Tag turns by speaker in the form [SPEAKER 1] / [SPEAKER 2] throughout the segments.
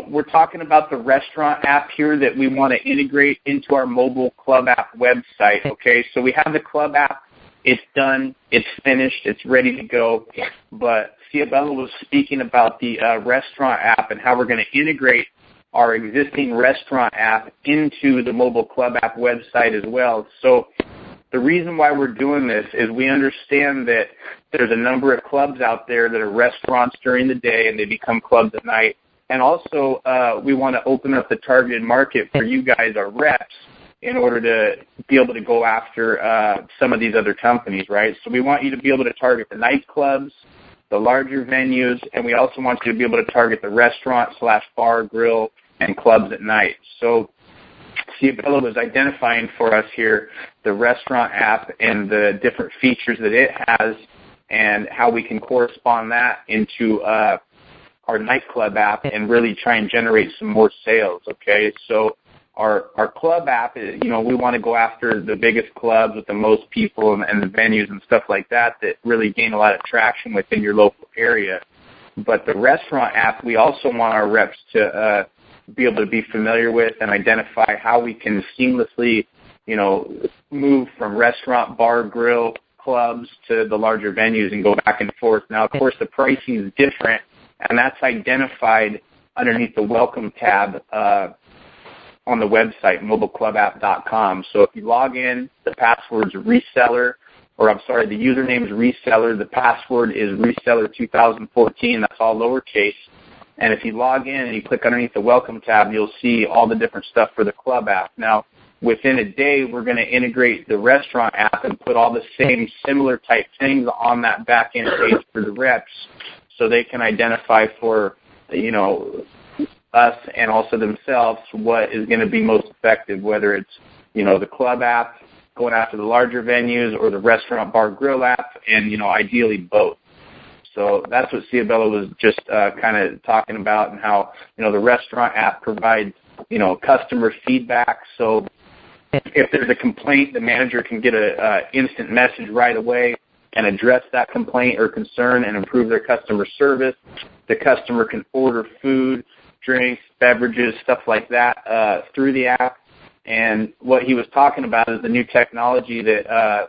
[SPEAKER 1] we're talking about the restaurant app here that we want to integrate into our mobile club app website, okay? So we have the club app. It's done. It's finished. It's ready to go. But Ciabella was speaking about the restaurant app and how we're going to integrate our existing restaurant app into the mobile club app website as well. So the reason why we're doing this is we understand that there's a number of clubs out there that are restaurants during the day and they become clubs at night. And also we want to open up the targeted market for you guys, our reps, in order to be able to go after some of these other companies, right? So we want you to be able to target the nightclubs, the larger venues, and we also want you to be able to target the restaurant/bar, grill, and clubs at night. So Ciabella was identifying for us here the restaurant app and the different features that it has and how we can correspond that into our nightclub app and really try and generate some more sales, okay? So our club app, we want to go after the biggest clubs with the most people and the venues and stuff like that really gain a lot of traction within your local area. But the restaurant app, we also want our reps to be able to be familiar with and identify how we can seamlessly, move from restaurant, bar, grill, clubs to the larger venues and go back and forth. Now, of course, the pricing is different, and that's identified underneath the Welcome tab on the website, mobileclubapp.com. So if you log in, the password's reseller, the username is reseller. The password is reseller2014. That's all lowercase. And if you log in and you click underneath the Welcome tab, you'll see all the different stuff for the club app. Now, within a day, we're going to integrate the restaurant app and put all the same similar type things on that back-end page for the reps so they can identify for, us and also themselves what is going to be most effective, whether it's, the club app, going after the larger venues, or the restaurant, bar, grill app, and, ideally both. So that's what Ciabella was just kind of talking about, and how, the restaurant app provides, customer feedback. So if there's a complaint, the manager can get an instant message right away and address that complaint or concern and improve their customer service. The customer can order food, drinks, beverages, stuff like that through the app. And what he was talking about is the new technology that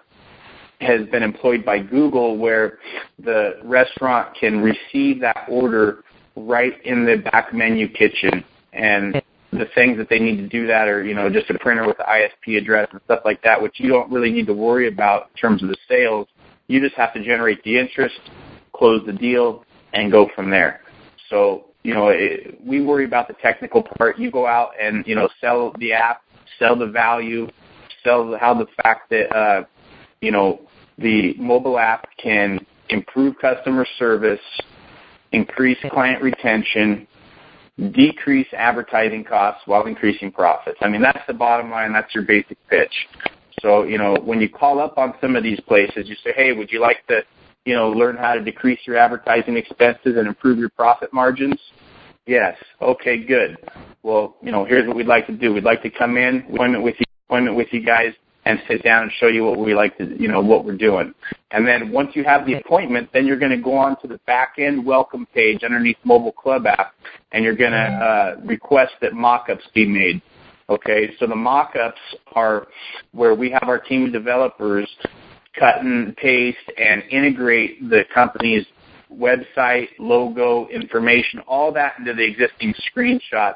[SPEAKER 1] has been employed by Google, where the restaurant can receive that order right in the back menu kitchen. And the things that they need to do that are, just a printer with the ISP address and stuff like that, which you don't really need to worry about in terms of the sales. You just have to generate the interest, close the deal, and go from there. So, we worry about the technical part. You go out and, sell the app, sell the value, sell how the fact that, the mobile app can improve customer service, increase client retention, decrease advertising costs while increasing profits. I mean, that's the bottom line. That's your basic pitch. So, when you call up on some of these places, you say, hey, would you like to, learn how to decrease your advertising expenses and improve your profit margins? Yes. Okay, good. Well, here's what we'd like to do. We'd like to come in, appointment with you guys, and sit down and show you what we like to, what we're doing. And then once you have the appointment, then you're going to go on to the back-end welcome page underneath Mobile Club app, and you're going to request that mock-ups be made. Okay, so the mock-ups are where we have our team of developers cut and paste and integrate the company's website, logo, information, all that into the existing screenshot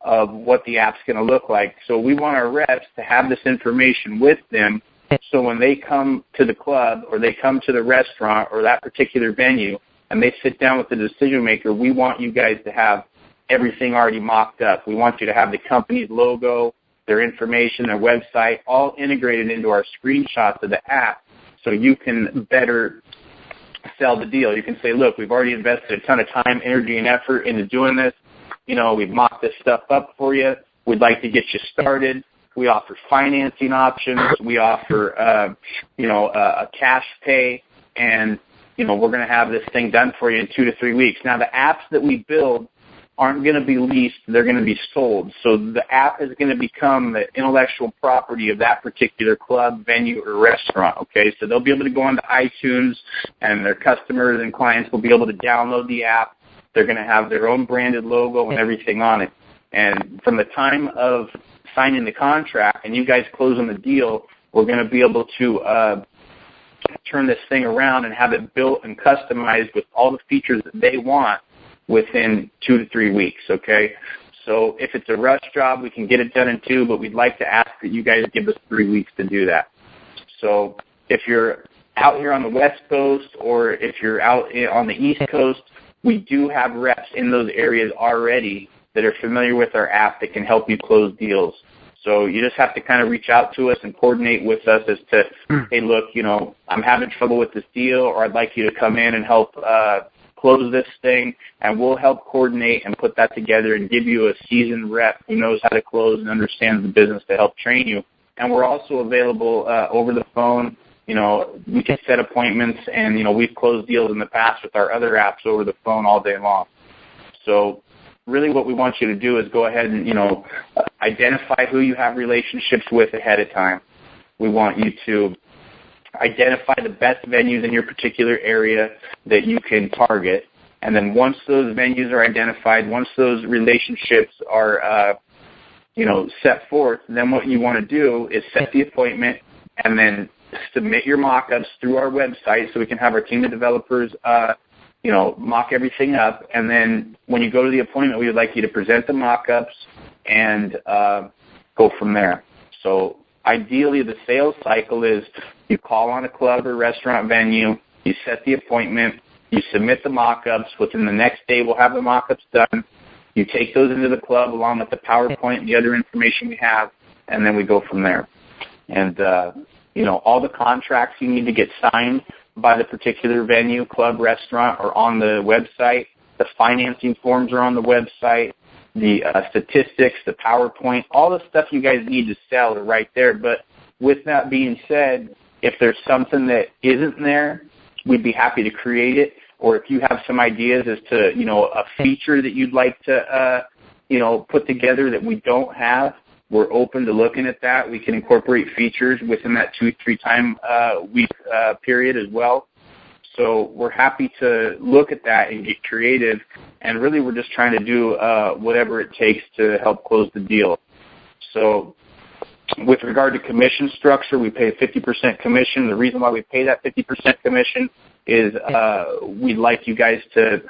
[SPEAKER 1] of what the app's going to look like. So we want our reps to have this information with them, so when they come to the club or they come to the restaurant or that particular venue and they sit down with the decision maker, we want you guys to have everything already mocked up. We want you to have the company's logo, their information, their website, all integrated into our screenshots of the app, so you can better sell the deal. You can say, look, we've already invested a ton of time, energy, and effort into doing this. We've mocked this stuff up for you. We'd like to get you started. We offer financing options. We offer, a cash pay, and, we're going to have this thing done for you in 2 to 3 weeks. Now, the apps that we build aren't going to be leased. They're going to be sold. So the app is going to become the intellectual property of that particular club, venue, or restaurant, okay? So they'll be able to go onto iTunes, and their customers and clients will be able to download the app They're going to have their own branded logo and everything on it. And from the time of signing the contract and you guys closing the deal, we're going to be able to turn this thing around and have it built and customized with all the features that they want within 2 to 3 weeks, okay? So if it's a rush job, we can get it done in 2, but we'd like to ask that you guys give us 3 weeks to do that. So if you're out here on the West Coast or if you're out on the East Coast, we do have reps in those areas already that are familiar with our app that can help you close deals. So you just have to kind of reach out to us and coordinate with us as to, hey, look, I'm having trouble with this deal, or I'd like you to come in and help close this thing, and we'll help coordinate and put that together and give you a seasoned rep who knows how to close and understands the business to help train you. And we're also available over the phone. We can set appointments, and, we've closed deals in the past with our other apps over the phone all day long. So really what we want you to do is go ahead and, identify who you have relationships with ahead of time. We want you to identify the best venues in your particular area that you can target. And then once those venues are identified, once those relationships are, set forth, then what you want to do is set the appointment and then submit your mock-ups through our website so we can have our team of developers mock everything up. And then when you go to the appointment, we would like you to present the mock-ups and go from there. So ideally, the sales cycle is you call on a club or restaurant venue, you set the appointment, you submit the mock-ups. Within the next day, we'll have the mock-ups done. You take those into the club along with the PowerPoint and the other information we have, and then we go from there. And, all the contracts you need to get signed by the particular venue, club, restaurant, are on the website. The financing forms are on the website. The statistics, the PowerPoint, all the stuff you guys need to sell are right there. But with that being said, if there's something that isn't there, we'd be happy to create it. Or if you have some ideas as to, a feature that you'd like to, put together that we don't have, we're open to looking at that. We can incorporate features within that 2-3 time week period as well. So we're happy to look at that and get creative. And really we're just trying to do whatever it takes to help close the deal. So with regard to commission structure, we pay a 50% commission. The reason why we pay that 50% commission is we'd like you guys to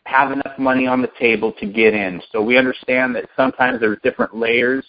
[SPEAKER 1] have enough money on the table to get in. So we understand that sometimes there's different layers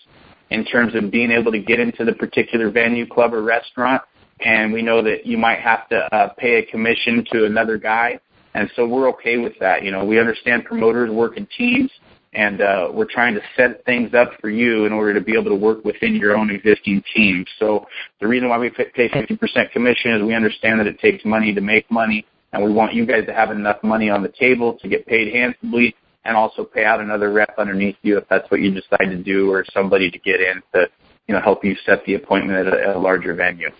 [SPEAKER 1] in terms of being able to get into the particular venue, club, or restaurant, and we know that you might have to pay a commission to another guy, and so we're okay with that. We understand promoters work in teams, and we're trying to set things up for you in order to be able to work within your own existing team. So the reason why we pay 50% commission is we understand that it takes money to make money, and we want you guys to have enough money on the table to get paid handsomely and also pay out another rep underneath you if that's what you decide to do, or somebody to get in to help you set the appointment at a larger venue.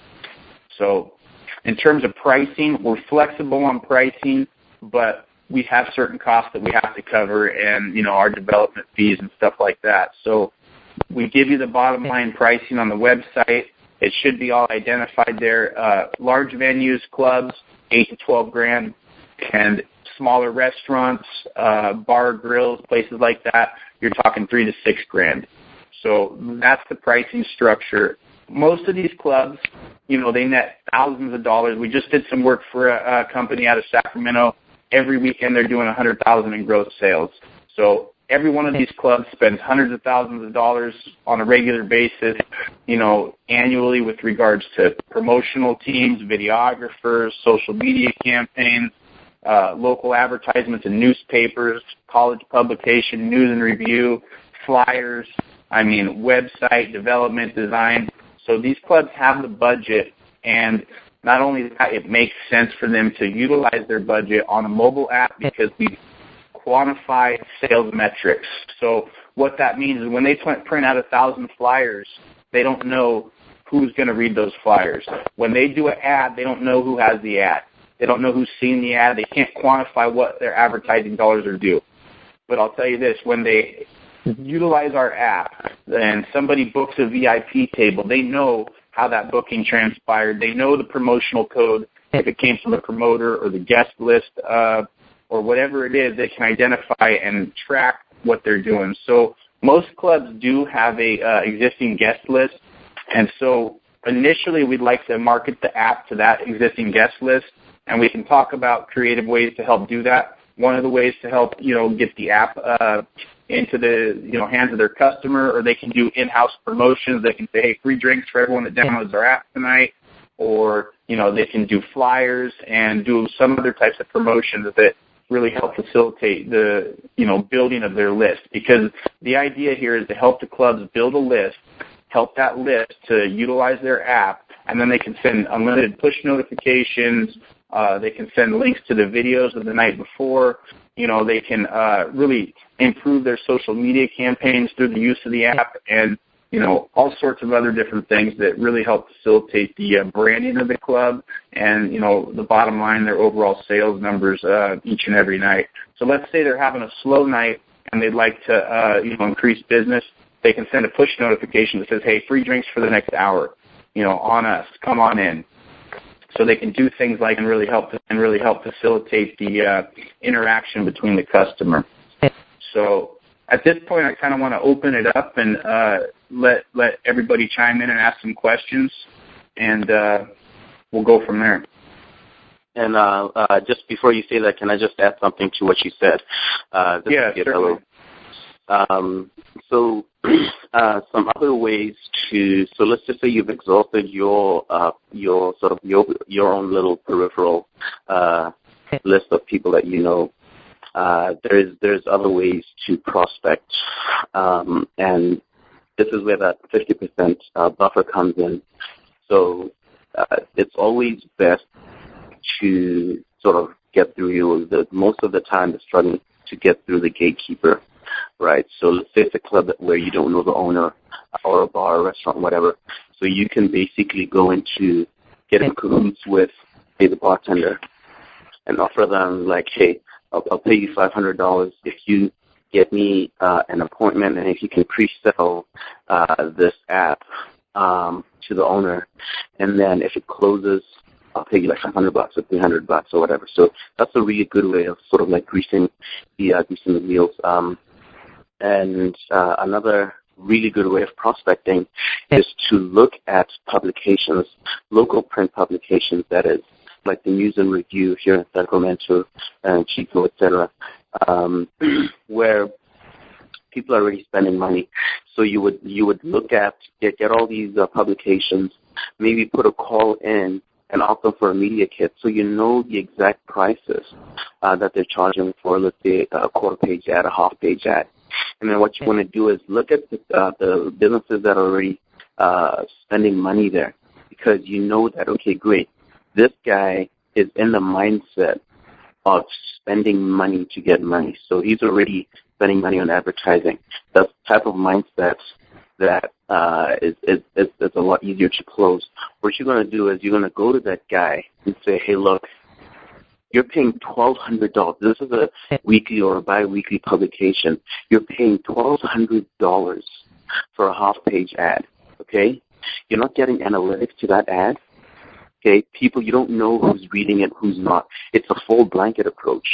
[SPEAKER 1] So in terms of pricing, we're flexible on pricing, but we have certain costs that we have to cover and, our development fees and stuff like that. So we give you the bottom line pricing on the website. It should be all identified there. Large venues, clubs, $8 to $12,000, and smaller restaurants, bar, grills, places like that, you're talking $3 to $6,000. So that's the pricing structure. Most of these clubs, they net thousands of dollars. We just did some work for a company out of Sacramento. Every weekend they're doing $100,000 in gross sales. So every one of these clubs spends hundreds of thousands of dollars on a regular basis, annually with regards to promotional teams, videographers, social media campaigns, local advertisements in newspapers, college publication, news and review, flyers, website development, design. So these clubs have the budget, and not only that, it makes sense for them to utilize their budget on a mobile app because we quantify sales metrics. So what that means is when they print out 1,000 flyers, they don't know who's going to read those flyers. When they do an ad, they don't know who has the ad. They don't know who's seen the ad. They can't quantify what their advertising dollars are due. But I'll tell you this, when they utilize our app and somebody books a VIP table, they know how that booking transpired. They know the promotional code, if it came from a promoter, or the guest list or whatever it is, they can identify and track what they're doing. So most clubs do have a existing guest list, and so initially we'd like to market the app to that existing guest list, and we can talk about creative ways to help do that. One of the ways to help, get the app into the hands of their customer, or they can do in-house promotions. They can say, hey, free drinks for everyone that downloads our app tonight, or they can do flyers and do some other types of promotions that really help facilitate the building of their list. Because the idea here is to help the clubs build a list, help that list to utilize their app, and then they can send unlimited push notifications. They can send links to the videos of the night before. They can really improve their social media campaigns through the use of the app, and all sorts of other different things that really help facilitate the branding of the club and, the bottom line, their overall sales numbers each and every night. So let's say they're having a slow night and they'd like to, increase business. They can send a push notification that says, hey, free drinks for the next hour, on us, come on in. So they can do things like and really help facilitate the interaction between the customer. So at this point, I kind of want to open it up and let everybody chime in and ask some questions, and we'll go from there.
[SPEAKER 2] And just before you say that, can I just add something to what you said?
[SPEAKER 1] Yeah, certainly.
[SPEAKER 2] So some other ways so let's just say you've exhausted your own little peripheral list of people that you know. There's other ways to prospect, and this is where that 50% buffer comes in. So it's always best to sort of get through most of the time the struggling to get through the gatekeeper, right? So let's say it's a club where you don't know the owner, or a bar, or restaurant, whatever. So you can basically go into get in cahoots with, say, the bartender, and offer them like, hey, I'll pay you $500 if you get me an appointment, and if you can pre-sell this app to the owner, and then if it closes, I'll pay you like $500 or $300 or whatever. So that's a really good way of sort of like greasing the wheels. And another really good way of prospecting is to look at publications, local print publications, that is, like the News and Review here in Sacramento and Chico, etc., where people are already spending money. So you would look at, get all these publications, maybe put a call in and opt them for a media kit, so you know the exact prices that they're charging for, let's say, a quarter-page ad, a half-page ad. And then what you want to do is look at the businesses that are already spending money there, because you know that, okay, great, this guy is in the mindset of spending money to get money. So he's already spending money on advertising. That's the type of mindset that is a lot easier to close. What you're going to do is you're going to go to that guy and say, hey, look, you're paying $1,200. This is a weekly or a bi-weekly publication. You're paying $1,200 for a half-page ad, okay? You're not getting analytics to that ad, okay? People, you don't know who's reading it, who's not. It's a full blanket approach.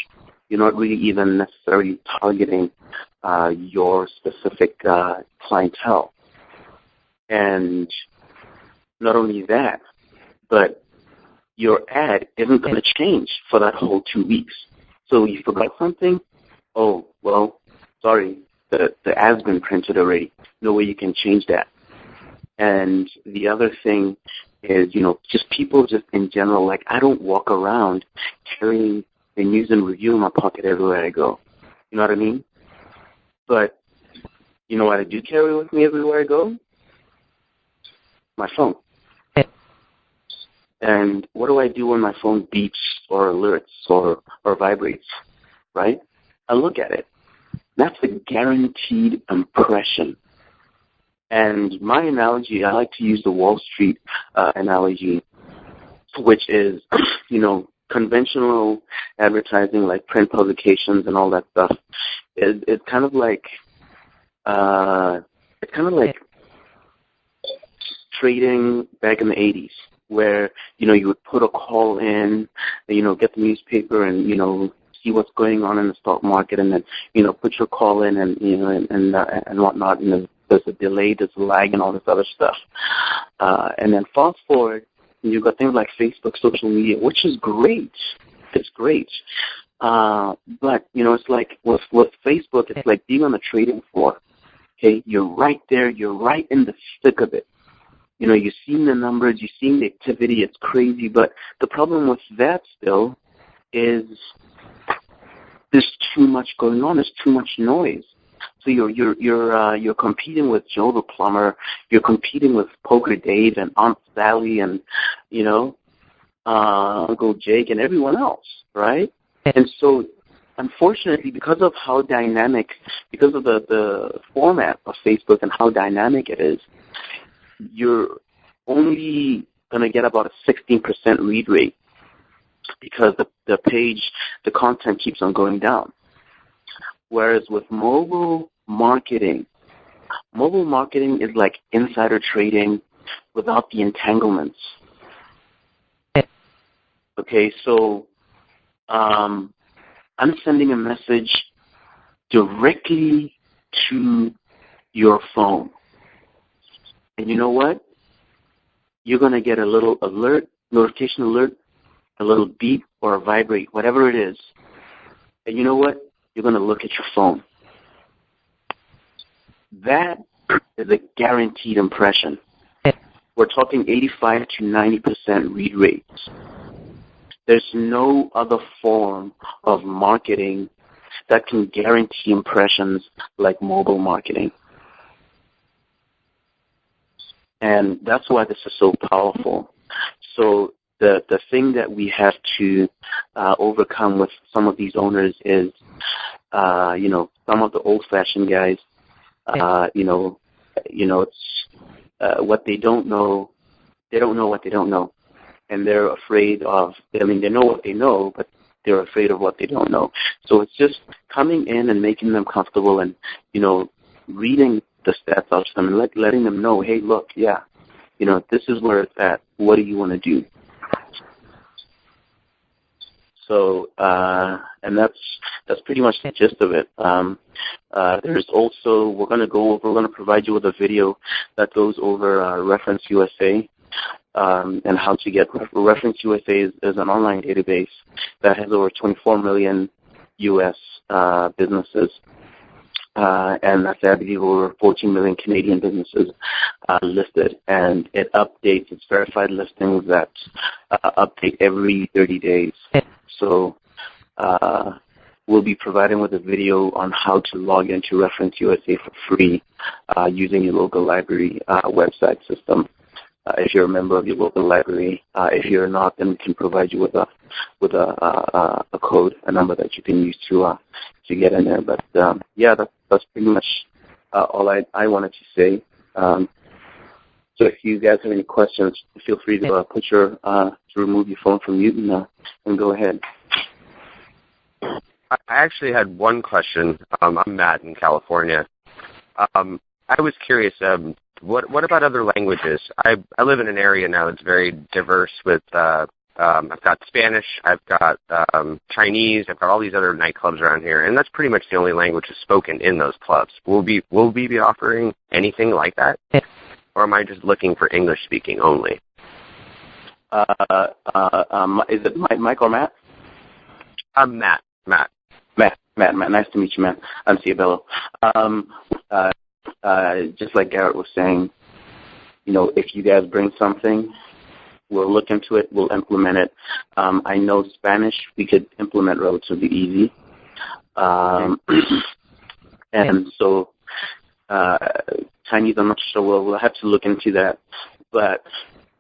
[SPEAKER 2] You're not really even necessarily targeting your specific clientele. And not only that, but your ad isn't going to change for that whole 2 weeks. So you forgot something? Oh, well, sorry, the ad's been printed already. No way you can change that. And the other thing is, just people just in general, like I don't walk around carrying the News and Review in my pocket everywhere I go. You know what I mean? But you know what I do carry with me everywhere I go? My phone. And what do I do when my phone beeps or alerts or vibrates, right? I look at it. That's a guaranteed impression. And my analogy, I like to use the Wall Street analogy, which is, conventional advertising like print publications and all that stuff. It's kind of like trading back in the 80s, where, you would put a call in, get the newspaper and, see what's going on in the stock market, and then, put your call in and, and whatnot, and there's a delay, there's a lag, and all this other stuff. And then fast forward, and you've got things like Facebook, social media, which is great. It's great. But, it's like with Facebook, it's like being on the trading floor. Okay, you're right there. You're right in the thick of it. You're seeing the numbers. You're seeing the activity. It's crazy. But the problem with that still is there's too much going on. There's too much noise. So you're competing with Joe the plumber. You're competing with Poker Dave and Aunt Sally and Uncle Jake and everyone else, right? And so, unfortunately, because of how dynamic, because of the format of Facebook and how dynamic it is, you're only going to get about a 16% read rate because the content keeps on going down. Whereas with mobile marketing is like insider trading without the entanglements. Okay, so I'm sending a message directly to your phone. And you know what? You're going to get a little notification alert, a little beep or a vibrate, whatever it is. And you know what? You're going to look at your phone. That is a guaranteed impression. We're talking 85 to 90% read rates. There's no other form of marketing that can guarantee impressions like mobile marketing. And that's why this is so powerful. So the thing that we have to overcome with some of these owners is, some of the old-fashioned guys, it's what they don't know. They don't know what they don't know. And they're afraid of, they know what they know, but they're afraid of what they don't know. So it's just coming in and making them comfortable and, reading the stats out to them and letting them know, hey, look, yeah, this is where it's at. What do you want to do? So, and that's pretty much the gist of it. There's also, we're going to provide you with a video that goes over Reference USA. And how to get Reference USA is an online database that has over 24 million U.S. businesses, and that's, I believe, over 14 million Canadian businesses listed. And it updates its verified listings that update every 30 days. So we'll be providing with a video on how to log into Reference USA for free using your local library website system. If you're a member of your local library, if you're not, then we can provide you with a code, a number that you can use to get in there. But that's pretty much all I wanted to say. So if you guys have any questions, feel free to to remove your phone from mute and go ahead.
[SPEAKER 3] I actually had one question. I'm Matt in California. I was curious. What about other languages? I live in an area now that's very diverse with, I've got Spanish, I've got Chinese, I've got all these other nightclubs around here, and that's pretty much the only language that's spoken in those clubs. Will we be offering anything like that? Or am I just looking for English speaking only?
[SPEAKER 2] Is it Mike or Matt?
[SPEAKER 3] I'm Matt.
[SPEAKER 2] Matt, nice to meet you, Matt. I'm Ciabello. Just like Garrett was saying, if you guys bring something, we'll look into it, we'll implement it. I know Spanish we could implement relatively easy. And so Chinese, I'm not sure. We'll have to look into that. But,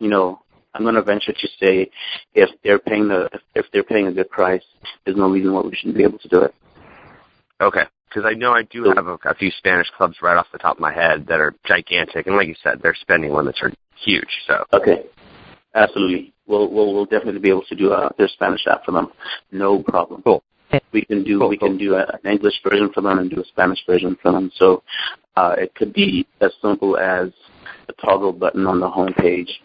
[SPEAKER 2] I'm going to venture to say if they're paying a good price, there's no reason why we shouldn't be able to do it.
[SPEAKER 3] Okay. Because I know I do have a few Spanish clubs right off the top of my head that are gigantic, and like you said, their spending limits are huge. So
[SPEAKER 2] okay, absolutely, we'll definitely be able to do their Spanish app for them, no problem.
[SPEAKER 3] Cool.
[SPEAKER 2] We can do an English version for them and do a Spanish version for them. So it could be as simple as a toggle button on the home page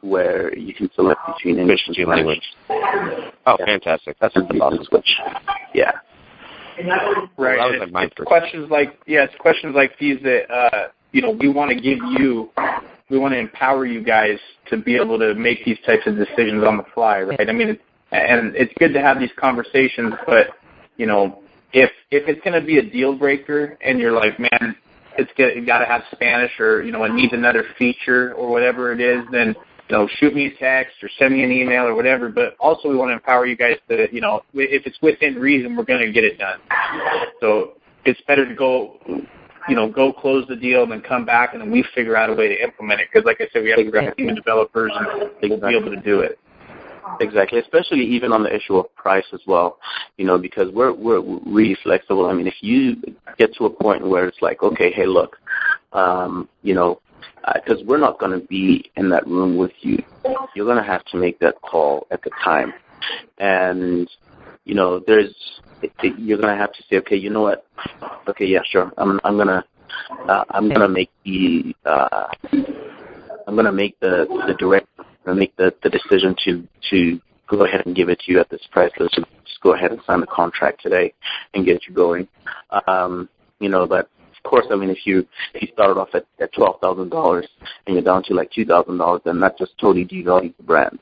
[SPEAKER 2] where you can select between English and Spanish.
[SPEAKER 3] Language. Oh, yeah. Fantastic. That's awesome.
[SPEAKER 2] Switch. Yeah.
[SPEAKER 1] Right.
[SPEAKER 3] Well, that was
[SPEAKER 1] it's questions like these that we want to give you. We want to empower you guys to be able to make these types of decisions on the fly, right? I mean, and it's good to have these conversations, but if it's going to be a deal breaker and you're like, man, you got to have Spanish, or it needs another feature or whatever it is, then shoot me a text or send me an email or whatever. But also, we want to empower you guys to, if it's within reason, we're going to get it done. So it's better to go close the deal and then come back, and then we figure out a way to implement it. Because, like I said, we have a great team of developers, and we'll be able to do it.
[SPEAKER 2] Exactly, especially even on the issue of price as well, because we're really flexible. I mean, if you get to a point where it's like, okay, hey, look, because we're not going to be in that room with you. You're going to have to make that call at the time. And, you're going to have to say, okay, you know what? Okay, yeah, sure. I'm going to make the decision to go ahead and give it to you at this price. Let's just go ahead and sign the contract today and get you going. But of course, I mean, if you started off at $12,000 and you're down to like $2,000, then that just totally devalues the brand.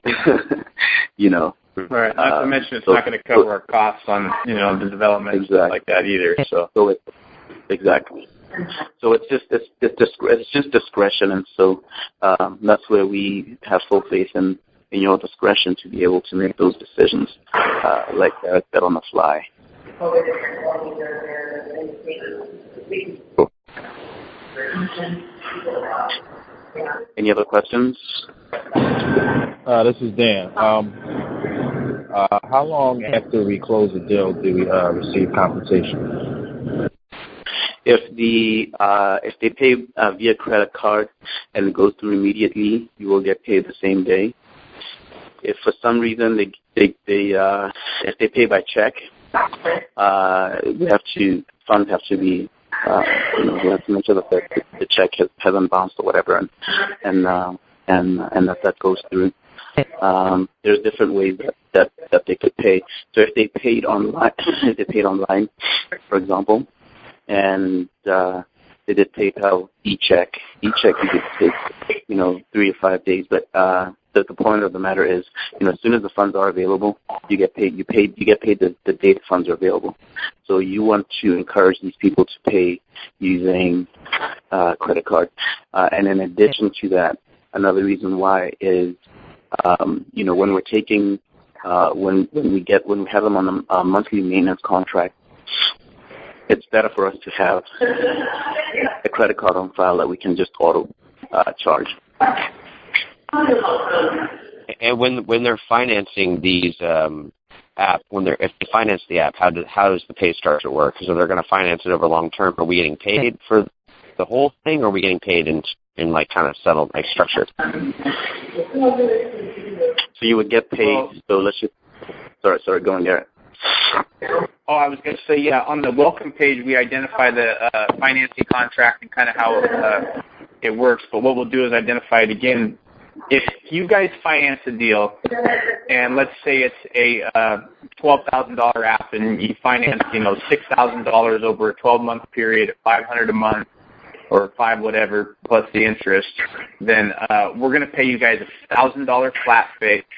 [SPEAKER 1] Right. Not to mention, it's not going to cover our costs on the development and stuff like that either. So exactly. So it's just discretion, and so that's where we have full faith in your discretion to be able to make those decisions, like that on the fly. Cool. Any other questions?
[SPEAKER 4] This is Dan. How long after we close the deal do we receive compensation?
[SPEAKER 2] If they pay via credit card and it goes through immediately, you will get paid the same day. If for some reason if they pay by check, funds have to be we have to make sure that the check hasn't bounced or whatever, and that goes through. There's different ways that they could pay. So if they paid online, for example, and they did PayPal e-check you could take 3 or 5 days, but the point of the matter is, as soon as the funds are available, you get paid. You get paid the day the funds are available. So you want to encourage these people to pay using credit card. And in addition to that, another reason why is, when we're taking when we have them on a monthly maintenance contract, it's better for us to have a credit card on file that we can just auto charge.
[SPEAKER 3] And when they're financing these app, if they finance the app, how does the pay structure work? So they're going to finance it over long term. Are we getting paid for the whole thing, or are we getting paid in like kind of settled like structure?
[SPEAKER 2] So you would get paid. So let's just sorry, go on there.
[SPEAKER 1] Oh, I was going to say, yeah, on the welcome page, we identify the financing contract and kind of how it works. But what we'll do is identify it again. If you guys finance a deal, and let's say it's a $12,000 app, and you finance, $6,000 over a 12-month period at $500 a month, or $5 whatever plus the interest, then we're going to pay you guys a $1,000 flat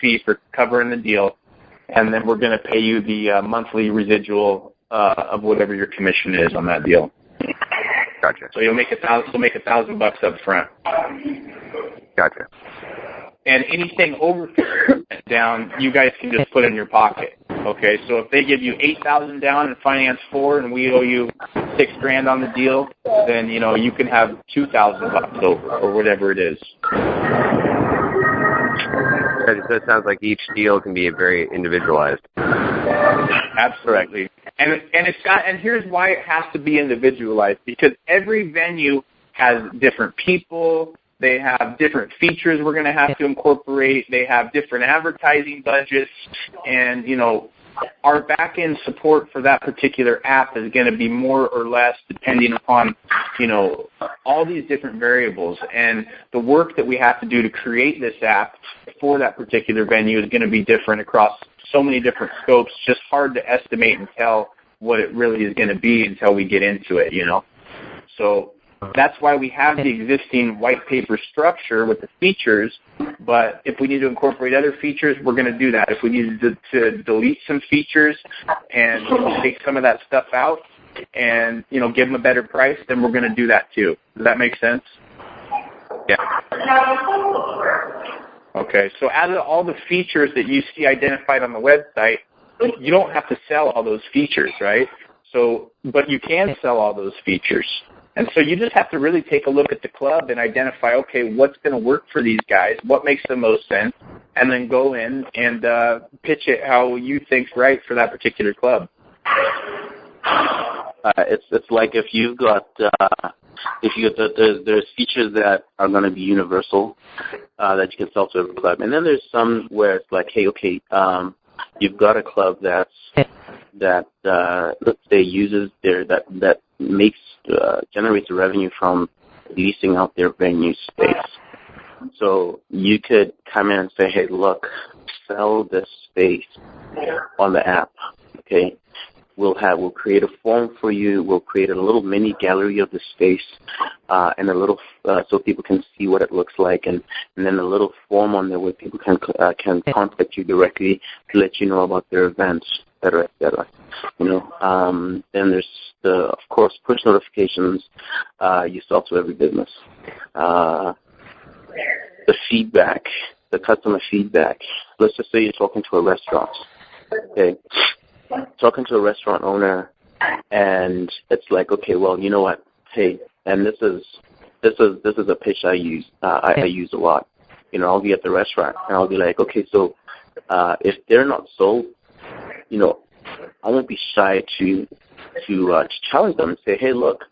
[SPEAKER 1] fee for covering the deal. And then we're going to pay you the monthly residual of whatever your commission is on that deal.
[SPEAKER 3] Gotcha.
[SPEAKER 1] So you'll make $1,000 up front.
[SPEAKER 3] Gotcha.
[SPEAKER 1] And anything over down, you guys can just put in your pocket. Okay. So if they give you $8,000 down and finance $4,000, and we owe you $6,000 on the deal, then you can have $2,000 over, or whatever it is.
[SPEAKER 3] So it sounds like each deal can be very individualized.
[SPEAKER 1] Absolutely. And here's why it has to be individualized, because every venue has different people. They have different features we're going to have to incorporate. They have different advertising budgets. And, our back-end support for that particular app is going to be more or less depending upon all these different variables. And the work that we have to do to create this app for that particular venue is going to be different across so many different scopes, just hard to estimate and tell what it really is going to be until we get into it, So that's why we have the existing white paper structure with the features, but if we need to incorporate other features, we're going to do that. If we need to delete some features and take some of that stuff out and, give them a better price, then we're going to do that too. Does that make sense?
[SPEAKER 3] Yeah.
[SPEAKER 1] Okay, so out of all the features that you see identified on the website, you don't have to sell all those features, right? But you can sell all those features. And so you just have to really take a look at the club and identify, okay, what's going to work for these guys, what makes the most sense, and then go in and pitch it how you think's right for that particular club.
[SPEAKER 2] It's like if you've got there's features that are going to be universal that you can sell to every club, and then there's some where it's like, hey, okay, you've got a club that let's say uses that makes generates revenue from leasing out their venue space. So you could come in and say, hey, look, sell this space on the app, okay? We'll create a form for you. We'll create a little mini gallery of the space, and a little so people can see what it looks like, and then a little form on there where people can contact you directly to let you know about their events, et cetera, et cetera. Then there's of course, push notifications you sell to every business. The feedback, the customer feedback. Let's just say you're talking to a restaurant, okay? Talking to a restaurant owner, and it's like, okay, well, you know what? Hey, and this is a pitch I use. I use a lot. I'll be at the restaurant and I'll be like, okay, so if they're not sold, I won't be shy to challenge them and say, hey, look,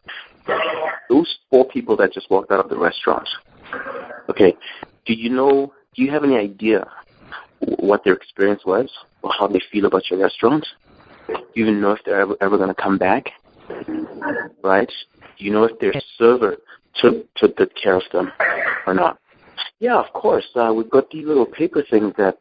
[SPEAKER 2] those 4 people that just walked out of the restaurant, okay, do you have any idea what their experience was or how they feel about your restaurant? Do you even know if they're ever going to come back? Right? Do you know if their server took good care of them or not? Yeah, of course. We've got these little paper things that,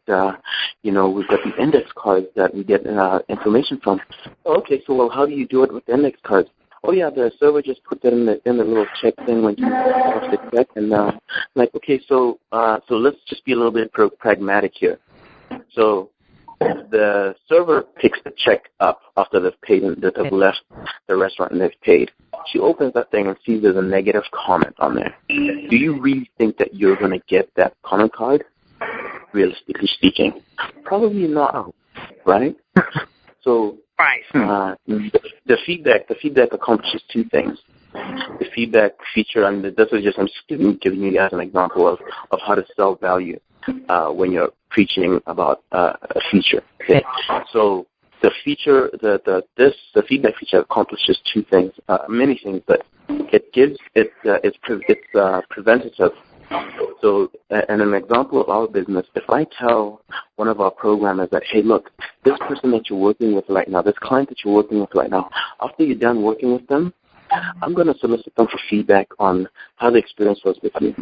[SPEAKER 2] we've got the index cards that we get information from. Okay, so how do you do it with the index cards? Oh, yeah, the server just put that in the little check thing when you off the check. And okay, so let's just be a little bit pragmatic here. So the server picks the check up after they've paid and that they've left the restaurant and they've paid. She opens that thing and sees there's a negative comment on there. Do you really think that you're going to get that comment card? Realistically speaking, probably not, right? So the feedback accomplishes 2 things. The feedback feature, and this is just I'm just giving you guys an example of how to sell value when you're preaching about a feature. Okay, so the feature, the feedback feature accomplishes 2 things, many things, but it's preventative. So, and an example of our business, if I tell one of our programmers that, hey, look, this person that you're working with right now, this client that you're working with right now, after you're done working with them, I'm going to solicit them for feedback on how the experience was with you.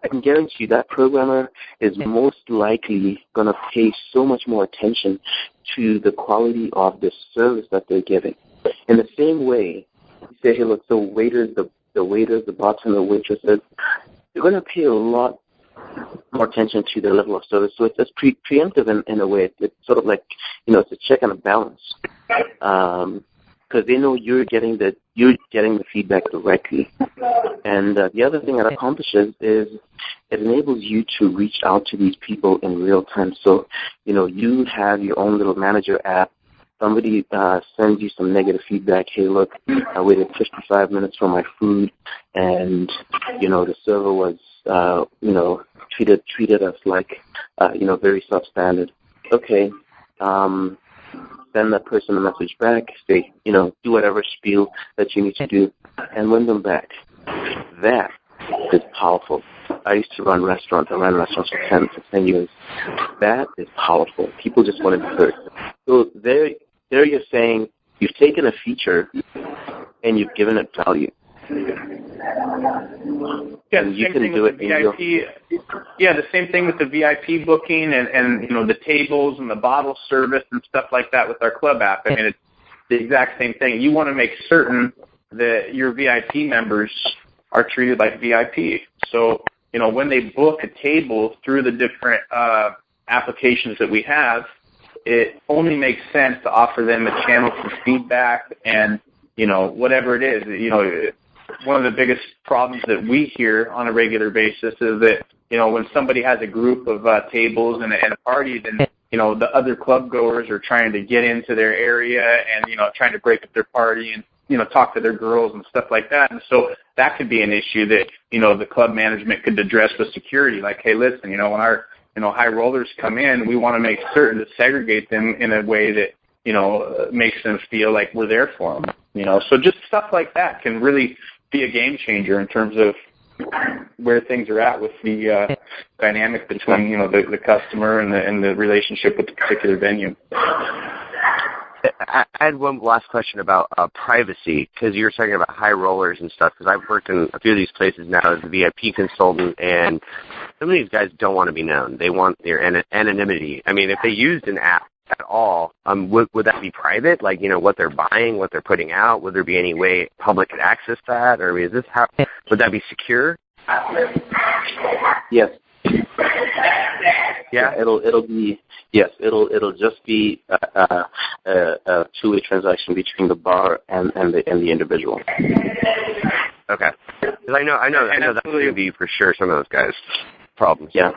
[SPEAKER 2] I can guarantee you that programmer is most likely going to pay so much more attention to the quality of the service that they're giving. In the same way, you say, hey, look, the waiters, the bartender, waitresses, they're going to pay a lot more attention to the level of service. So it's preemptive in a way. It's sort of like, it's a check and a balance. Because they know you're getting the feedback directly. And the other thing that accomplishes is it enables you to reach out to these people in real time. So, you have your own little manager app. Somebody sends you some negative feedback. Hey, look, I waited 55 minutes for my food, and the server was treated us like very substandard. Okay. Send that person a message back, say, do whatever spiel that you need to do, and win them back. That is powerful. I used to run restaurants. I ran restaurants for 10 years. That is powerful. People just want to be heard. So there you're saying you've taken a feature and you've given it value.
[SPEAKER 1] Yeah,
[SPEAKER 2] and you can do it in your...
[SPEAKER 1] Yeah, the same thing with the VIP booking and the tables and the bottle service and stuff like that with our club app. I mean, it's the exact same thing. You want to make certain that your VIP members are treated like VIP. So, when they book a table through the different applications that we have, it only makes sense to offer them a channel for feedback and, whatever it is. One of the biggest problems that we hear on a regular basis is that, when somebody has a group of tables and a party, then, the other club goers are trying to get into their area and, trying to break up their party and, talk to their girls and stuff like that. And so that could be an issue that, the club management could address with security. Like, hey, listen, when our, high rollers come in, we want to make certain to segregate them in a way that, makes them feel like we're there for them. So just stuff like that can really be a game changer in terms of where things are at with the dynamic between, the customer and the relationship with the particular venue.
[SPEAKER 3] I had one last question about privacy, because you were talking about high rollers and stuff, because I've worked in a few of these places now as a VIP consultant, and some of these guys don't want to be known. They want their anonymity. I mean, if they used an app at all, would that be private? Like, what they're buying, what they're putting out? Would there be any way public could access that? Or would that be secure?
[SPEAKER 2] Yes.
[SPEAKER 3] Yeah.
[SPEAKER 2] It'll be yes. It'll just be a two-way transaction between the bar and the individual.
[SPEAKER 3] Okay. Because I know that's going to be for sure some of those guys' problems.
[SPEAKER 2] Yeah.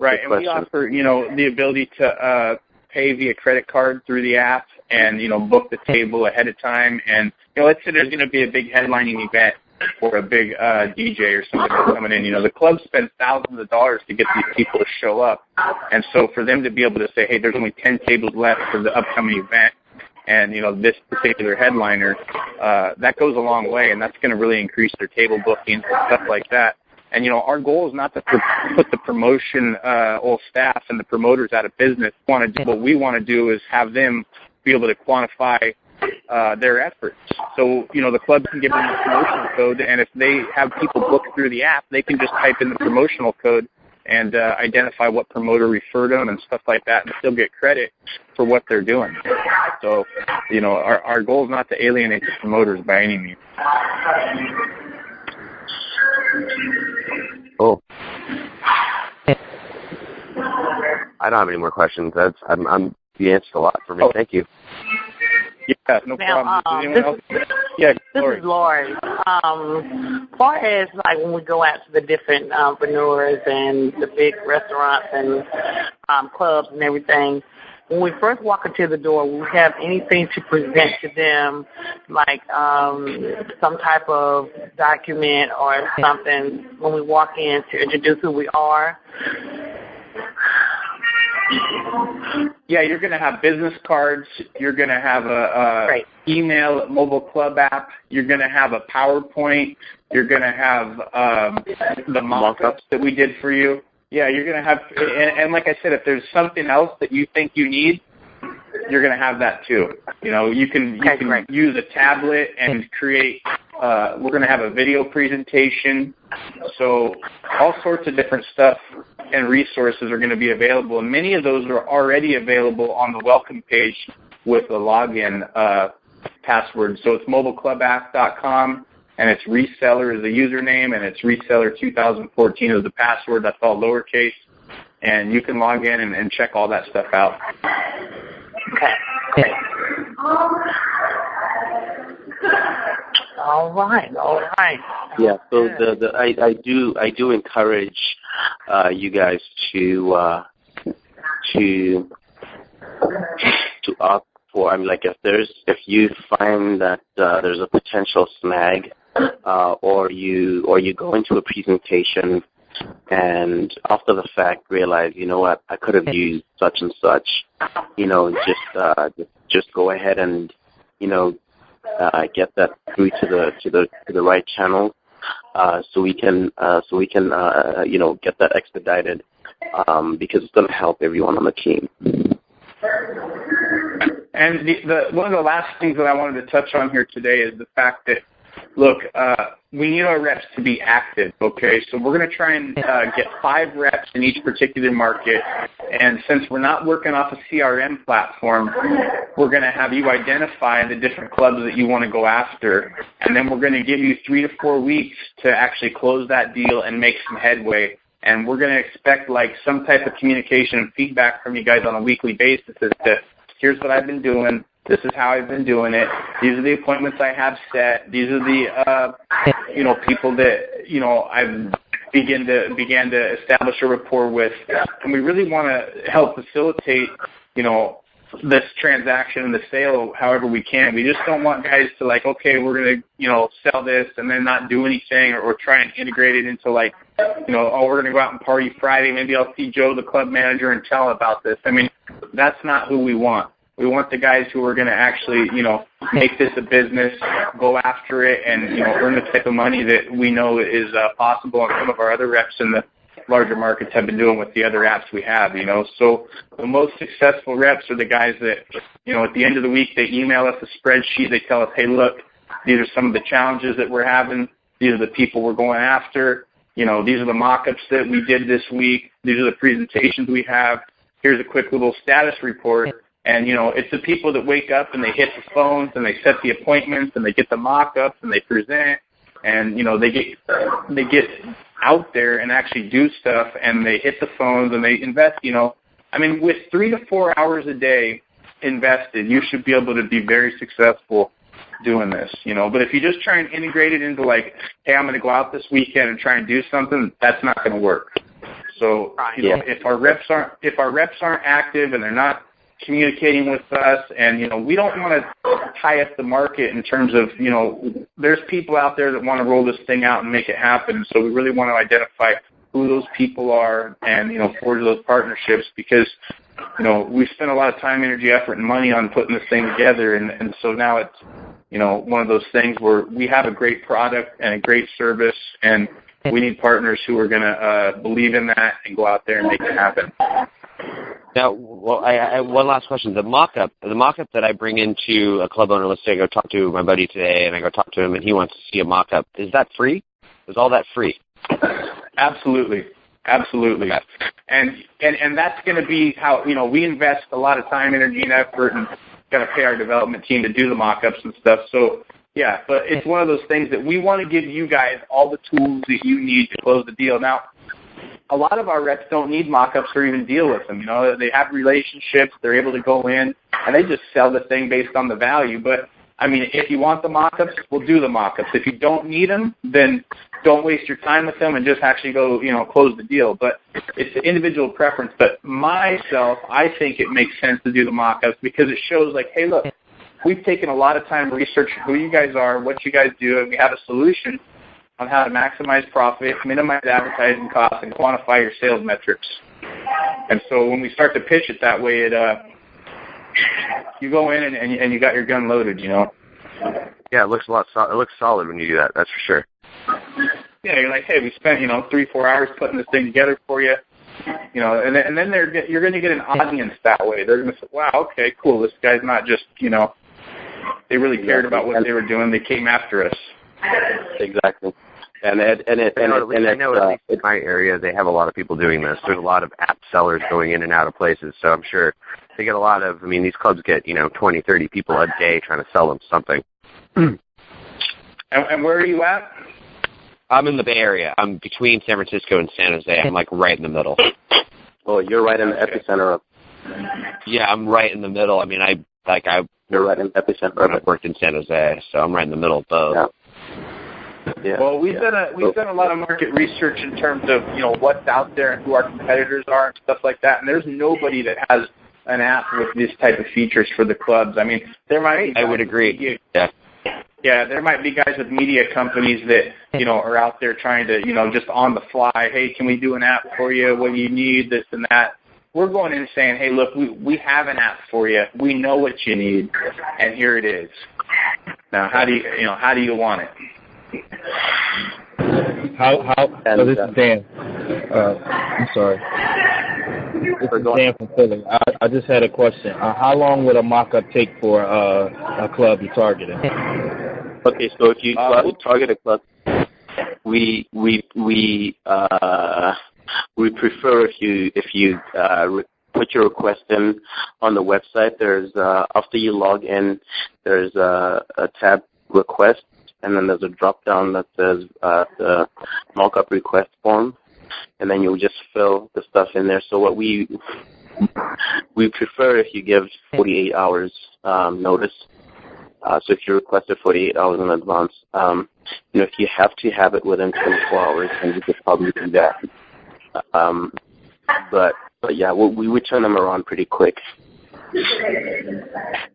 [SPEAKER 1] Right, and we offer, the ability to pay via credit card through the app and, book the table ahead of time. And, let's say there's going to be a big headlining event or a big DJ or somebody coming in. The club spends thousands of dollars to get these people to show up. And so for them to be able to say, hey, there's only 10 tables left for the upcoming event, and, this particular headliner, that goes a long way, and that's going to really increase their table bookings and stuff like that. And, our goal is not to put the promotion staff and the promoters out of business. What we want to do is have them be able to quantify their efforts. So, the club can give them a promotional code, and if they have people booked through the app, they can just type in the promotional code and identify what promoter referred them and stuff like that, and still get credit for what they're doing. So, our goal is not to alienate the promoters by any means.
[SPEAKER 3] Oh, I don't have any more questions. You answered a lot for me. Thank you.
[SPEAKER 1] Yeah, no problem. Anyone else? Yeah, Lori.
[SPEAKER 5] This is Lori. Far as like when we go out to the different entrepreneurs and the big restaurants and clubs and everything, when we first walk into the door, will we have anything to present to them, like some type of document or something when we walk in to introduce who we are?
[SPEAKER 1] Yeah, you're going to have business cards. You're going to have a email, mobile club app. You're going to have a PowerPoint. You're going to have the mock-ups that we did for you. Yeah, you're going to have, and like I said, if there's something else that you think you need, you're going to have that too. You can use a tablet and create, we're going to have a video presentation. So all sorts of different stuff and resources are going to be available. And many of those are already available on the welcome page with a login password. So it's mobileclubapp.com. And it's reseller is the username, and it's reseller 2014 is the password. That's all lowercase. And you can log in and check all that stuff out.
[SPEAKER 5] Okay. All right.
[SPEAKER 2] Yeah. So I do encourage you guys to opt for. I mean, like if you find that there's a potential snag. Or you go into a presentation and after the fact realize, you know what, I could have used such and such, just go ahead and, get that through to the right channel, so we can get that expedited, because it's going to help everyone on the team.
[SPEAKER 1] And one of the last things that I wanted to touch on here today is the fact that look, we need our reps to be active, okay? So we're going to try and get 5 reps in each particular market. And since we're not working off a CRM platform, we're going to have you identify the different clubs that you want to go after. And then we're going to give you 3 to 4 weeks to actually close that deal and make some headway. And we're going to expect like some type of communication and feedback from you guys on a weekly basis as to here's what I've been doing. This is how I've been doing it. These are the appointments I have set. These are the, people that, I've began to establish a rapport with. And we really want to help facilitate, this transaction and the sale however we can. We just don't want guys to like, okay, we're going to, sell this and then not do anything or try and integrate it into like, we're going to go out and party Friday. Maybe I'll see Joe, the club manager, and tell about this. I mean, that's not who we want. We want the guys who are going to actually, make this a business, go after it, and, earn the type of money that we know is possible, and some of our other reps in the larger markets have been doing with the other apps we have, So the most successful reps are the guys that, at the end of the week, they email us a spreadsheet. They tell us, hey, look, these are some of the challenges that we're having. These are the people we're going after. These are the mock-ups that we did this week. These are the presentations we have. Here's a quick little status report. And, it's the people that wake up and they hit the phones and they set the appointments and they get the mock-ups and they present and, they get out there and actually do stuff and they hit the phones and they invest, with 3 to 4 hours a day invested, you should be able to be very successful doing this, But if you just try and integrate it into like, hey, I'm going to go out this weekend and try and do something, that's not going to work. So, if our reps aren't active and they're not communicating with us, and we don't want to tie up the market in terms of there's people out there that want to roll this thing out and make it happen. So we really want to identify who those people are and forge those partnerships because we spent a lot of time, energy, effort, and money on putting this thing together, and so now it's one of those things where we have a great product and a great service, and we need partners who are going to believe in that and go out there and make it happen.
[SPEAKER 3] Now, I one last question. The mock-up that I bring into a club owner, let's say I go talk to my buddy today, and I go talk to him, and he wants to see a mock-up. Is that free? Is all that free?
[SPEAKER 1] Absolutely. Okay. And that's going to be how, we invest a lot of time, energy, and effort, and got to pay our development team to do the mock-ups and stuff. So, yeah, but it's one of those things that we want to give you guys all the tools that you need to close the deal. Now, a lot of our reps don't need mock-ups or even deal with them. They have relationships. They're able to go in, and they just sell the thing based on the value. But, if you want the mock-ups, we'll do the mock-ups. If you don't need them, then don't waste your time with them and just actually go, close the deal. But it's an individual preference. But myself, I think it makes sense to do the mock-ups because it shows like, hey, look, we've taken a lot of time researching who you guys are, what you guys do, and we have a solution on how to maximize profit, minimize advertising costs, and quantify your sales metrics. And so when we start to pitch it that way, you go in and you got your gun loaded,
[SPEAKER 3] Yeah, it looks it looks solid when you do that. That's for sure.
[SPEAKER 1] Yeah, you're like, hey, we spent 3-4 hours putting this thing together for you, and then you're going to get an audience that way. They're going to say, wow, okay, cool. This guy's not just they really cared about what they were doing. They came after us.
[SPEAKER 2] Exactly. I know at least in my area they have a lot of people doing this. There's a lot of app sellers going in and out of places, so I'm sure they get a lot of, these clubs get, 20, 30 people a day trying to sell them something.
[SPEAKER 1] And where are you at?
[SPEAKER 3] I'm in the Bay Area. I'm between San Francisco and San Jose. I'm like right in the middle.
[SPEAKER 2] Oh, you're right in the epicenter of.
[SPEAKER 3] Yeah, I'm right in the middle.
[SPEAKER 2] You're right in the epicenter.
[SPEAKER 3] I've worked in San Jose, so I'm right in the middle of both.
[SPEAKER 2] Yeah. Yeah.
[SPEAKER 1] Well, we've done a lot of market research in terms of what's out there and who our competitors are and stuff like that. And there's nobody that has an app with this type of features for the clubs. There might be.
[SPEAKER 3] I would agree.
[SPEAKER 1] Yeah, there might be guys with media companies that are out there trying to just on the fly. Hey, can we do an app for you? What do you need? This and that. We're going in and saying, hey, look, we have an app for you. We know what you need, and here it is. Now, how do you want it?
[SPEAKER 4] So this is Dan. I'm sorry. This is Dan from Philly. I just had a question. How long would a mock-up take for a club you're targeting?
[SPEAKER 2] Okay, so if you target a club, we prefer if you put your request in on the website. There's after you log in, there's a tab request, and then there's a drop down that says the mock-up request form, and then you'll just fill the stuff in there. So what we prefer if you give 48 hours notice. So if you request it 48 hours in advance, if you have to have it within 24 hours, then you could probably do that. But yeah, we would turn them around pretty quick.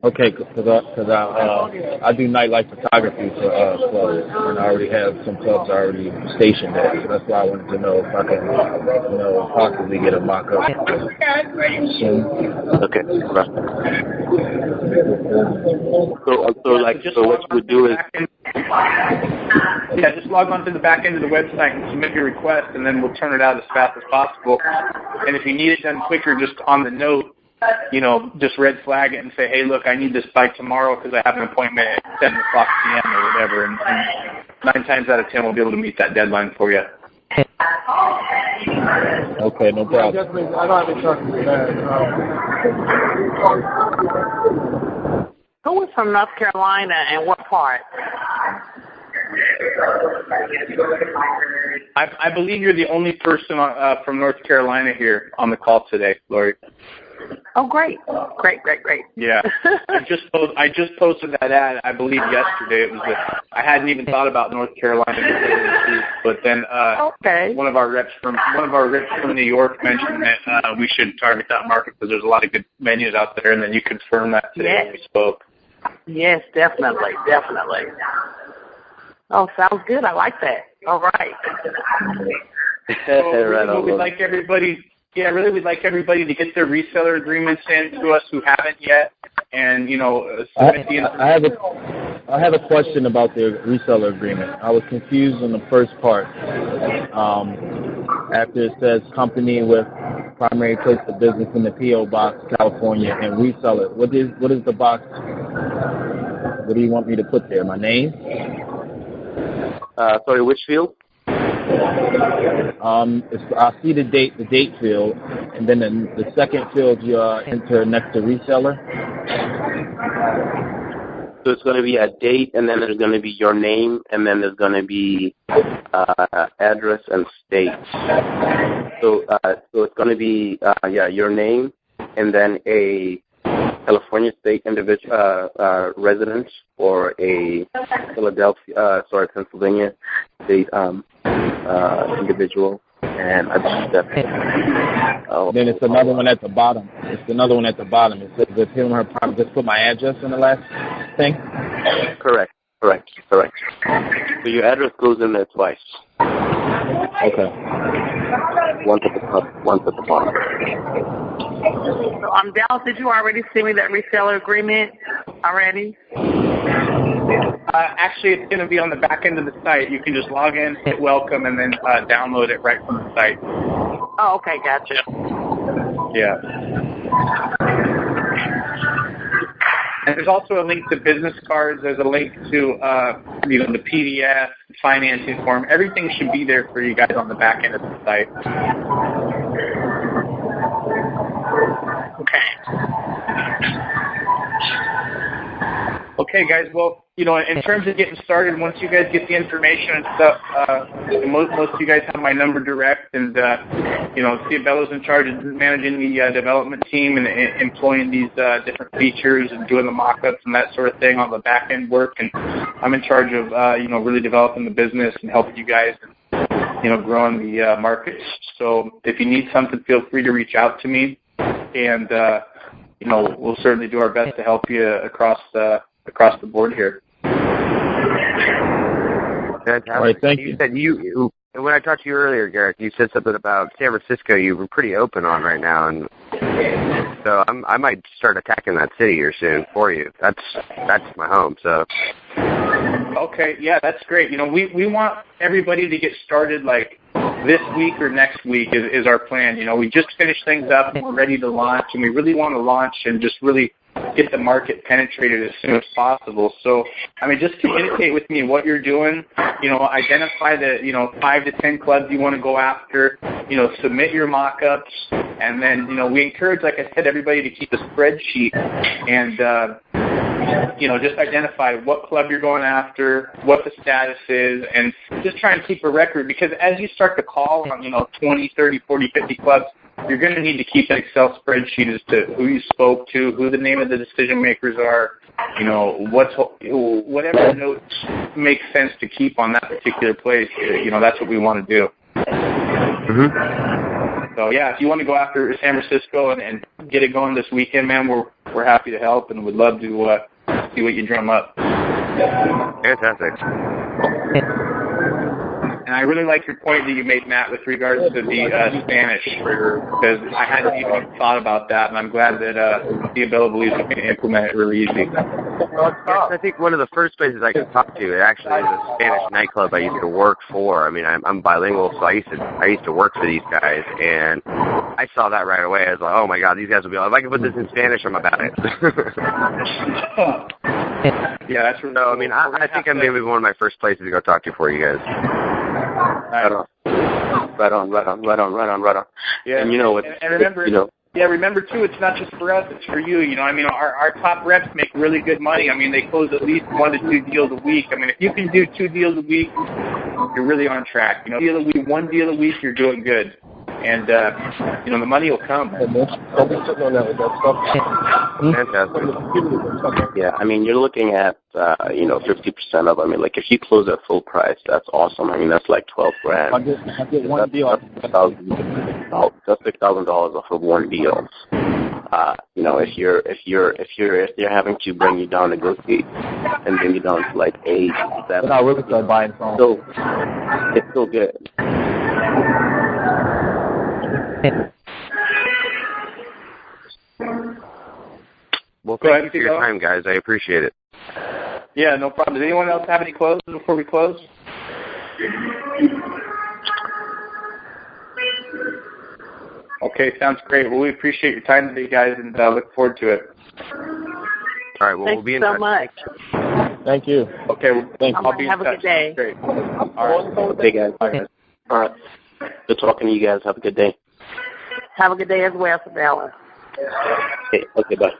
[SPEAKER 4] Okay, because I do nightlife photography for clubs, and I already have some clubs already stationed there. So that's why I wanted to know if I can, possibly get a mock-up soon.
[SPEAKER 2] Okay, right. So what you would do is,
[SPEAKER 1] just log on to the back end of the website and submit your request, and then we'll turn it out as fast as possible. And if you need it done quicker, just on the note, just red flag it and say, hey, look, I need this by tomorrow because I have an appointment at 7 o'clock p.m. or whatever. And 9 times out of 10, we'll be able to meet that deadline for you.
[SPEAKER 4] Okay, no problem.
[SPEAKER 5] Who is from North Carolina and what part?
[SPEAKER 1] I believe you're the only person from North Carolina here on the call today, Lori.
[SPEAKER 5] Oh, great.
[SPEAKER 1] Yeah, I just posted that ad, I believe yesterday. It was I hadn't even thought about North Carolina, but then one of our reps from New York mentioned that we should target that market because there's a lot of good venues out there, and then you confirmed that today when we spoke.
[SPEAKER 5] Yes, definitely. Oh, sounds good. I like that. All right.
[SPEAKER 1] We'd like everybody. Yeah, really, we'd like everybody to get their reseller agreements in to us who haven't yet, and submit the information.
[SPEAKER 4] I have a question about the reseller agreement. I was confused on the first part. After it says company with primary place of business in the P.O. Box, California, and reseller. What is the box? What do you want me to put there? My name?
[SPEAKER 2] Sorry, which field?
[SPEAKER 4] I see the date field, and then the second field you enter next to reseller.
[SPEAKER 2] So it's going to be a date, and then there's going to be your name, and then there's going to be address and state. So it's going to be your name, and then a California state individual resident or a Pennsylvania state individual, and I believe that.
[SPEAKER 4] Then it's another one at the bottom. It says with him or her. Just put my address in the last thing.
[SPEAKER 2] Correct. So your address goes in there twice.
[SPEAKER 4] Okay.
[SPEAKER 2] Once at the top, once at the bottom.
[SPEAKER 5] So, Dallas, did you already send me that reseller agreement already?
[SPEAKER 1] Actually, it's going to be on the back end of the site. You can just log in, hit welcome, and then download it right from the site.
[SPEAKER 5] Oh, okay, gotcha.
[SPEAKER 1] Yeah. And there's also a link to business cards. There's a link to the PDF, financing form. Everything should be there for you guys on the back end of the site. Okay, guys. Well, in terms of getting started, once you guys get the information and stuff, most of you guys have my number direct, and Ciabello's in charge of managing the development team and employing these different features and doing the mock-ups and that sort of thing on the back end work. And I'm in charge of really developing the business and helping you guys and growing the markets. So if you need something, feel free to reach out to me, and we'll certainly do our best to help you across the board here.
[SPEAKER 3] Fantastic.
[SPEAKER 4] All right, thank you.
[SPEAKER 3] You said you when I talked to you earlier, Garrett, you said something about San Francisco you were pretty open on right now, and so I might start attacking that city here soon for you. That's my home, so.
[SPEAKER 1] Okay, yeah, that's great. We want everybody to get started like this week or next week is our plan. We just finished things up and we're ready to launch, and we really want to launch and just really get the market penetrated as soon as possible. So, I mean, just communicate with me what you're doing. Identify the 5 to 10 clubs you want to go after. Submit your mock-ups, and then we encourage, like I said, everybody to keep a spreadsheet and just identify what club you're going after, what the status is, and just try and keep a record, because as you start to call on 20, 30, 40, 50 clubs, you're going to need to keep an Excel spreadsheet as to who you spoke to, who the name of the decision makers are, whatever notes make sense to keep on that particular place. That's what we want to do.
[SPEAKER 3] Mm-hmm.
[SPEAKER 1] So yeah, if you want to go after San Francisco and get it going this weekend, man, we're happy to help and would love to see what you drum up.
[SPEAKER 3] Fantastic.
[SPEAKER 1] And I really like your point that you made, Matt, with regards to the Spanish, because I hadn't even thought about that, and I'm glad that Diabella believes we can implement it really easy.
[SPEAKER 3] Yes, I think one of the first places I could talk to, it actually is a Spanish nightclub I used to work for. I mean, I'm bilingual, so I used to work for these guys, and I saw that right away. I was like, oh my God, these guys will be like, if I can put this in Spanish, I'm about it.
[SPEAKER 1] Yeah, that's really
[SPEAKER 3] so,
[SPEAKER 1] cool.
[SPEAKER 3] I mean, I think I'm maybe one of my first places to go talk to for you guys.
[SPEAKER 2] Right on.
[SPEAKER 1] Yeah,
[SPEAKER 2] and
[SPEAKER 1] remember, remember too, it's not just for us; it's for you. I mean, our top reps make really good money. I mean, they close at least 1 to 2 deals a week. I mean, if you can do 2 deals a week, you're really on track. 1 deal a week, you're doing good. And, the money will come.
[SPEAKER 3] Fantastic.
[SPEAKER 2] Yeah, I mean, you're looking at, 50% of, like, if you close at full price, that's awesome. I mean, that's like $12,000.
[SPEAKER 4] I get one deal.
[SPEAKER 2] That's $6,000 off of one deal. If you're having to bring you down, negotiate, and bring you down to like 8, 7.
[SPEAKER 4] But I really start buying from.
[SPEAKER 2] So, it's still good.
[SPEAKER 3] Well, thank you for your time, guys. I appreciate it.
[SPEAKER 1] Yeah, no problem. Does anyone else have any closes before we close? Okay, sounds great. Well, we appreciate your time today, guys, and look forward to it.
[SPEAKER 3] All right, well, we'll be in touch.
[SPEAKER 5] Thank you so much.
[SPEAKER 4] Thank you.
[SPEAKER 1] Okay, I'll be in touch.
[SPEAKER 5] Have a good day.
[SPEAKER 1] Great. All right.
[SPEAKER 2] Hey, guys. All right. Good talking to you guys. Have a good day.
[SPEAKER 5] Have a good day as well, Sabella.
[SPEAKER 2] Okay, bye.